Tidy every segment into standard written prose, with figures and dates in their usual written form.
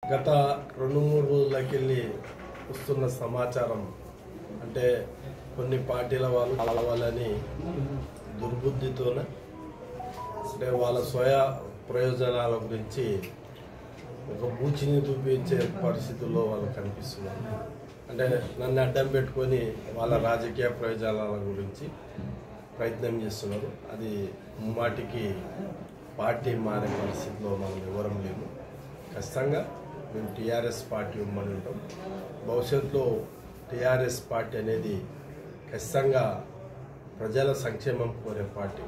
గత 2-3 రోజులకెళ్ళి వస్తున్న సమాచారం అంటే కొన్ని పార్టీల వాళ్ళు కావాలని దుర్బుద్ధితోనే అంటే వాళ్ళ స్వయ ప్రయోజనాల గురించి ఒక బూచిని చూపించే పరిస్థితుల్లో వాళ్ళు కనిపిస్తున్నారు. అంటే నన్ను అడ్డం పెట్టుకొని వాళ్ళ రాజకీయ ప్రయోజనాల గురించి ప్రయత్నం చేస్తున్నారు. అది ముమ్మాటికి పార్టీ మారే పరిస్థితిలో మనం ఎవరం లేము. ఖచ్చితంగా మేము టీఆర్ఎస్ పార్టీ ఉమ్మడి ఉంటాం. భవిష్యత్తులో టీఆర్ఎస్ పార్టీ అనేది ఖచ్చితంగా ప్రజల సంక్షేమం కోరే పార్టీ.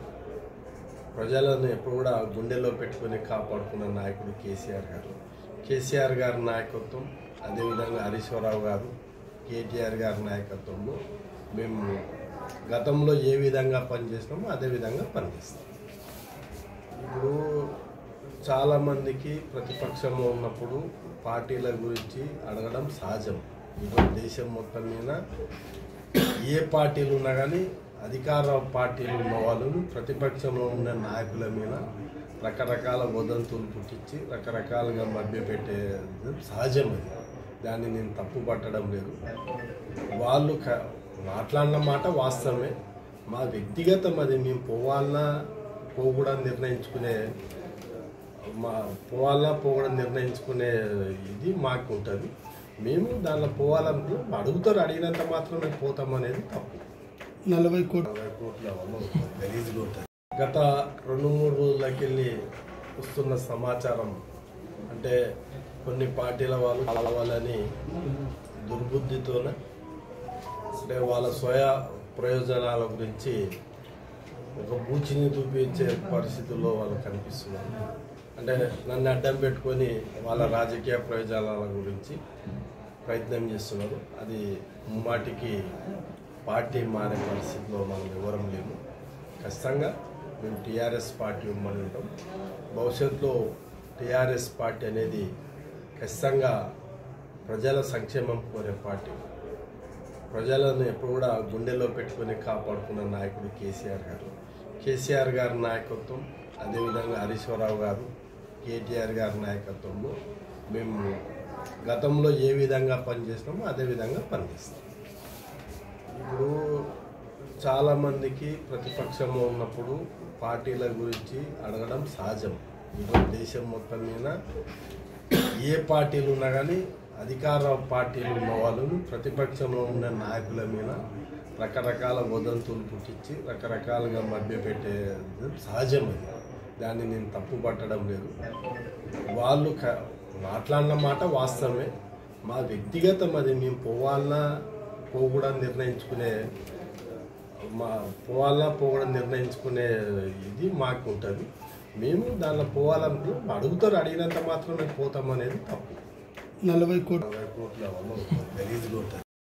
ప్రజలను ఎప్పుడు కూడా గుండెల్లో పెట్టుకొని కాపాడుకున్న నాయకుడు కేసీఆర్ గారి నాయకత్వం, అదేవిధంగా హరీశ్వరరావు గారు, కేటీఆర్ గారి నాయకత్వంలో మేము గతంలో ఏ విధంగా పనిచేసినామో అదే విధంగా పనిచేస్తాం. ఇప్పుడు చాలామందికి ప్రతిపక్షంలో ఉన్నప్పుడు పార్టీల గురించి అడగడం సహజం. ఈరోజు దేశం మొత్తం మీద ఏ పార్టీలు ఉన్నా కానీ అధికార పార్టీలు ఉన్న వాళ్ళను ప్రతిపక్షంలో ఉన్న నాయకుల మీద రకరకాల వదంతులు పుట్టించి రకరకాలుగా మభ్యపెట్టే సహజం. అది దాన్ని నేను తప్పు పట్టడం లేదు. వాళ్ళు మాట్లాడిన మాట వాస్తవమే. మా వ్యక్తిగతం అది. మేము పోవాలన్నా పోకూడదు నిర్ణయించుకునే ఇది మాకు ఉంటుంది. మేము దానిలో పోవాలంటే అడుగుతారు, అడిగినంత మాత్రమే పోతాం అనేది తప్పు. 40 కోట్ల గలీజ్గా ఉంటుంది. గత 2-3 రోజులకెళ్ళి వస్తున్న సమాచారం అంటే కొన్ని పార్టీల వాళ్ళు కావాలని దుర్బుద్ధితోనే అంటే వాళ్ళ స్వయ ప్రయోజనాల గురించి ఒక బూచిని చూపించే పరిస్థితుల్లో వాళ్ళు కనిపిస్తున్నారు. అంటే నన్ను అడ్డం పెట్టుకొని వాళ్ళ రాజకీయ ప్రయోజనాల గురించి ప్రయత్నం చేస్తున్నారు. అది ముమ్మాటికి పార్టీ మారే పరిస్థితిలో మనం ఎవరం లేము. ఖచ్చితంగా మేము టీఆర్ఎస్ పార్టీ ఉమ్మడి ఉంటాం. భవిష్యత్తులో టీఆర్ఎస్ పార్టీ అనేది ఖచ్చితంగా ప్రజల సంక్షేమం కోరే పార్టీ. ప్రజలను ఎప్పుడు కూడా గుండెల్లో పెట్టుకొని కాపాడుకున్న నాయకుడు కేసీఆర్ గారి నాయకత్వం, అదేవిధంగా హరీశ్వరరావు గారు, కేటీఆర్ గారి నాయకత్వంలో మేము గతంలో ఏ విధంగా పనిచేసినామో అదే విధంగా పనిచేస్తాం. ఇప్పుడు చాలామందికి ప్రతిపక్షంలో ఉన్నప్పుడు పార్టీల గురించి అడగడం సహజం. ఈరోజు దేశం మొత్తం మీద ఏ పార్టీలు ఉన్నా కానీ అధికార పార్టీలు ఉన్న వాళ్ళను ప్రతిపక్షంలో ఉన్న నాయకుల మీద రకరకాల వదంతులు పుట్టించి రకరకాలుగా మభ్యపెట్టే సహజం. అది దాన్ని నేను తప్పు పట్టడం లేదు. వాళ్ళు మాట్లాడిన మాట వాస్తవమే. మా వ్యక్తిగతం అది. మేము పోవాలన్నా పోకూడదు నిర్ణయించుకునే ఇది మాకు ఉంటుంది. మేము దానిలో పోవాలంటే అడుగుతారు, అడిగినంత మాత్రమే పోతాం అనేది తప్పు. 40 కోట్ల గలీజ్గా ఉంటుంది.